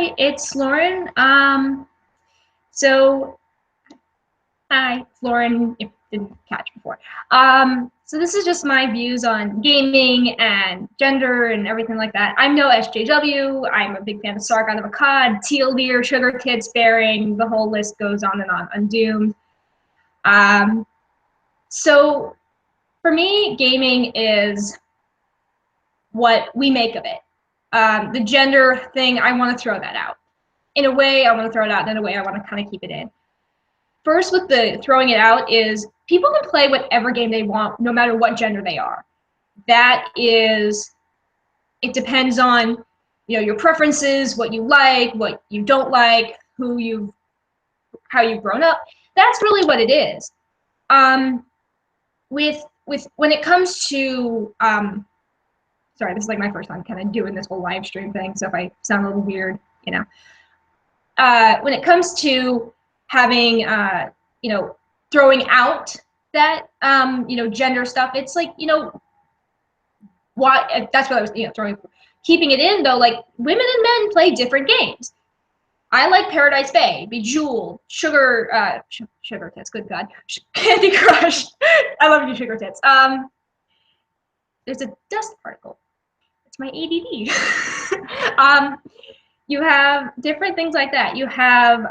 Hi, it's Lauren. So hi, Lauren, if you didn't catch before. So this is just my views on gaming and gender and everything like that. I'm no SJW. I'm a big fan of Sargon of Akkad, Teal Deer, Sugar Kid Sparing, the whole list goes on and on, Undoomed. So for me, gaming is what we make of it. The gender thing, I want to throw that out. In a way, I want to throw it out, and in a way, I want to kind of keep it in. First, with the throwing it out is people can play whatever game they want, no matter what gender they are. That is, it depends on, your preferences, what you like, what you don't like, how you've grown up. That's really what it is. With when it comes to, sorry, this is like my first time kind of doing this whole live stream thing, so if I sound a little weird, when it comes to having, throwing out that, gender stuff, it's like, why, that's what I was, throwing, keeping it in though, like women and men play different games. I like Paradise Bay, Bejeweled, Sugar Tits, good God, Candy Crush. I love you, Sugar Tits. There's a dust particle. It's my ADD. You have different things like that. You have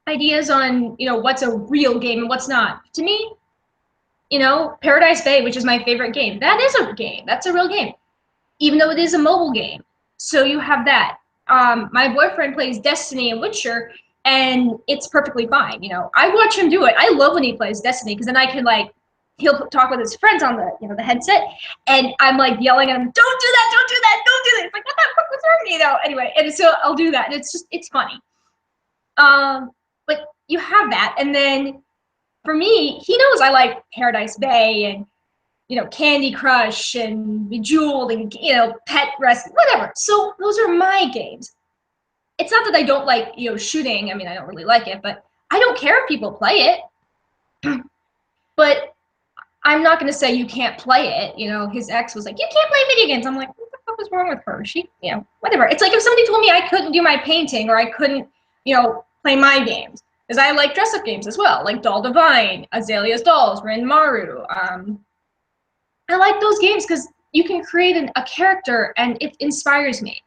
ideas on, what's a real game and what's not. To me, Paradise Bay, which is my favorite game, that is a game. That's a real game, even though it is a mobile game. So you have that. My boyfriend plays Destiny and Witcher, and it's perfectly fine. I watch him do it. I love when he plays Destiny because then I can he'll talk with his friends on the headset, and I'm like yelling at him, "Don't do that! Don't do that! Don't do that!" It's like, what the fuck was wrong with me though? Anyway, and so I'll do that, and it's funny. But you have that, and then for me, he knows I like Paradise Bay and Candy Crush and Bejeweled and Pet Rescue, whatever. So those are my games. It's not that I don't like shooting. I mean, I don't really like it, but I don't care if people play it. But I'm not going to say you can't play it. His ex was like, "You can't play video games." I'm like, what the fuck was wrong with her? She, whatever. It's like if somebody told me I couldn't do my painting or I couldn't, play my games. Because I like dress-up games as well, like Doll Divine, Azalea's Dolls, Rin Maru. I like those games because you can create a character and it inspires me.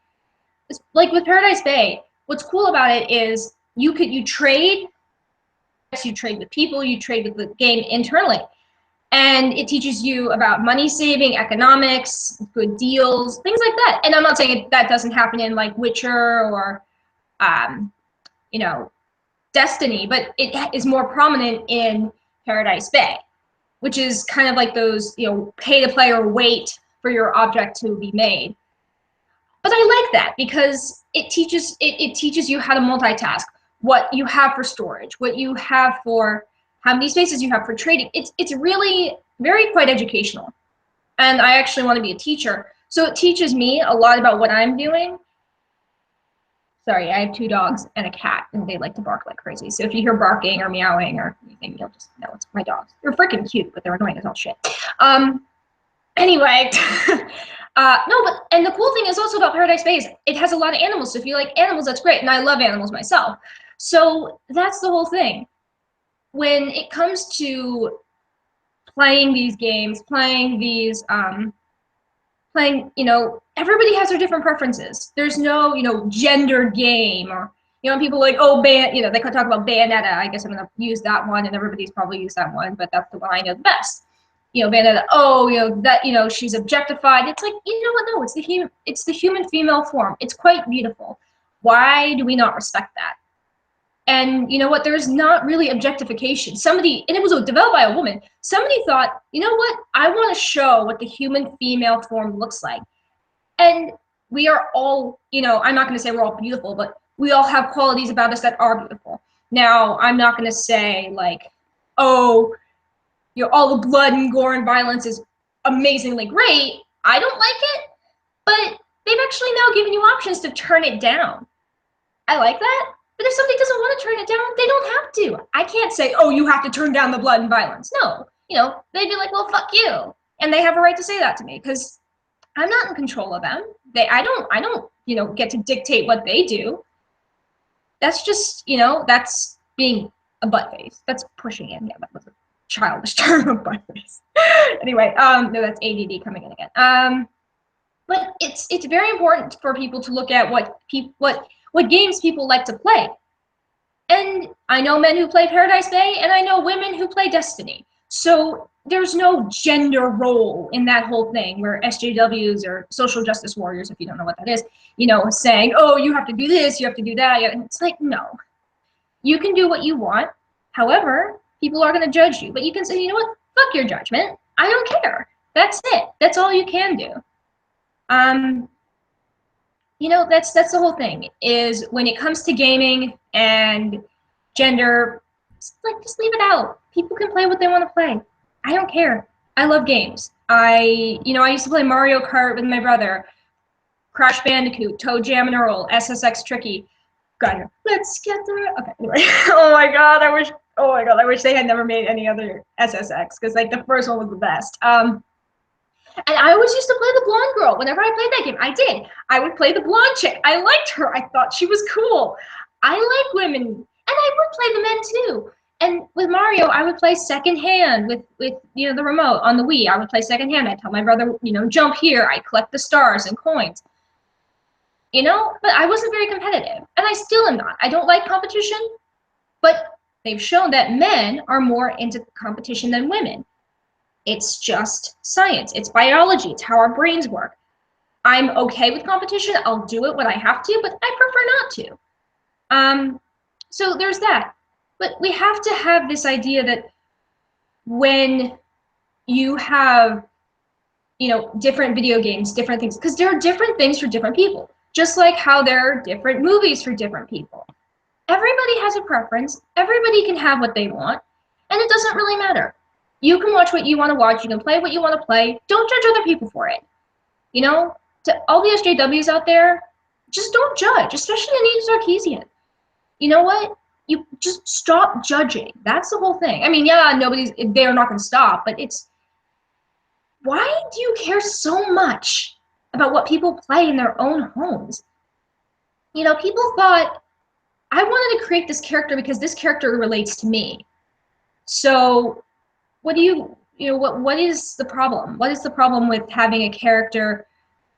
It's like with Paradise Bay, what's cool about it is you trade with people, you trade with the game internally. And it teaches you about money saving, economics, good deals, things like that. And I'm not saying that doesn't happen in like Witcher or, Destiny, but it is more prominent in Paradise Bay, which is kind of like those, pay to play or wait for your object to be made. But I like that because it teaches you how to multitask, what you have for storage, what you have for how many spaces you have for trading. It's really very quite educational. And I actually want to be a teacher. So it teaches me a lot about what I'm doing. Sorry, I have 2 dogs and a cat, and they like to bark like crazy. So if you hear barking or meowing or anything, you'll just know it's my dogs. They're freaking cute, but they're annoying as all shit. Anyway, and the cool thing is also about Paradise Bay is it has a lot of animals. So if you like animals, that's great. And I love animals myself. So that's the whole thing. When it comes to playing these games, everybody has their different preferences. There's no, gender game or, people like, oh, they could talk about Bayonetta. I guess I'm going to use that one, and everybody's probably used that one, but that's the one I know the best. Bayonetta, that, she's objectified. It's like, you know what? No, it's the human female form. It's quite beautiful. Why do we not respect that? And you know what? There's not really objectification. And it was developed by a woman. Somebody thought, you know what? I want to show what the human female form looks like. And we are all, I'm not going to say we're all beautiful, but we all have qualities about us that are beautiful. Now, I'm not going to say like, oh, all the blood and gore and violence is amazingly great. I don't like it, but they've actually now given you options to turn it down. I like that. But if somebody doesn't want to turn it down, they don't have to. I can't say, oh, you have to turn down the blood and violence. No, they'd be like, well, fuck you. And they have a right to say that to me because I'm not in control of them. I don't, get to dictate what they do. That's just, that's being a butt face. That's pushing it. Yeah, that was a childish term of butt face. Anyway, no, that's ADD coming in again. But it's very important for people to look at what games people like to play. And I know men who play Paradise Bay, and I know women who play Destiny. So there's no gender role in that whole thing where SJWs or social justice warriors, if you don't know what that is, saying, oh, you have to do this, you have to do that. And it's like, no, you can do what you want. However, people are going to judge you. But you can say, you know what? Fuck your judgment. I don't care. That's it. That's all you can do. That's the whole thing, is when it comes to gaming and gender, just leave it out. People can play what they want to play. I don't care. I love games. I used to play Mario Kart with my brother, Crash Bandicoot, Toe Jam and Earl, SSX Tricky. God, let's get there. Okay, anyway. Oh my god, I wish they had never made any other SSX, because like the first one was the best. And I always used to play the blonde girl. Whenever I played that game, I did. I would play the blonde chick. I liked her. I thought she was cool. I like women, and I would play the men too. And with Mario, I would play second hand with the remote on the Wii. I would play second hand. I'd tell my brother, jump here. I collect the stars and coins. But I wasn't very competitive, and I still am not. I don't like competition, but they've shown that men are more into competition than women. It's just science. It's biology. It's how our brains work. I'm okay with competition. I'll do it when I have to, but I prefer not to. So there's that. But we have to have this idea that when you have, different video games, different things, because there are different things for different people, just like how there are different movies for different people. Everybody has a preference. Everybody can have what they want, and it doesn't really matter. You can watch what you want to watch. You can play what you want to play. Don't judge other people for it. To all the SJWs out there, just don't judge, especially Anita Sarkeesian. You know what? You just stop judging. That's the whole thing. I mean, yeah, they're not going to stop, but why do you care so much about what people play in their own homes? People thought, I wanted to create this character because this character relates to me. So what is the problem? What is the problem with having a character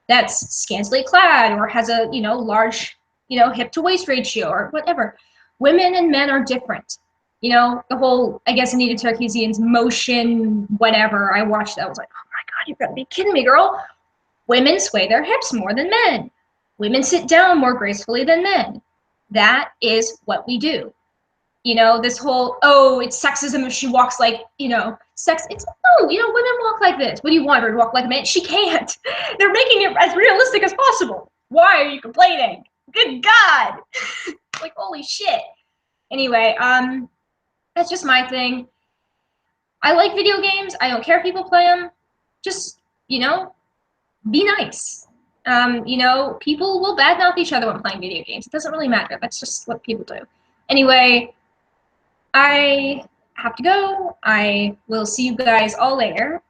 that's scantily clad or has a, large, hip to waist ratio or whatever? Women and men are different. The whole, I guess, Anita Sarkeesian's motion, whatever, I watched that. I was like, oh my God, you've got to be kidding me, girl. Women sway their hips more than men. Women sit down more gracefully than men. That is what we do. This whole, oh, it's sexism if she walks like, it's, no, women walk like this. What do you want her to walk like a man? She can't. They're making it as realistic as possible. Why are you complaining? Good God. Like, holy shit. Anyway, that's just my thing. I like video games. I don't care if people play them. Just, be nice. People will badmouth each other when playing video games. It doesn't really matter. That's just what people do. Anyway, I have to go. I will see you guys all later.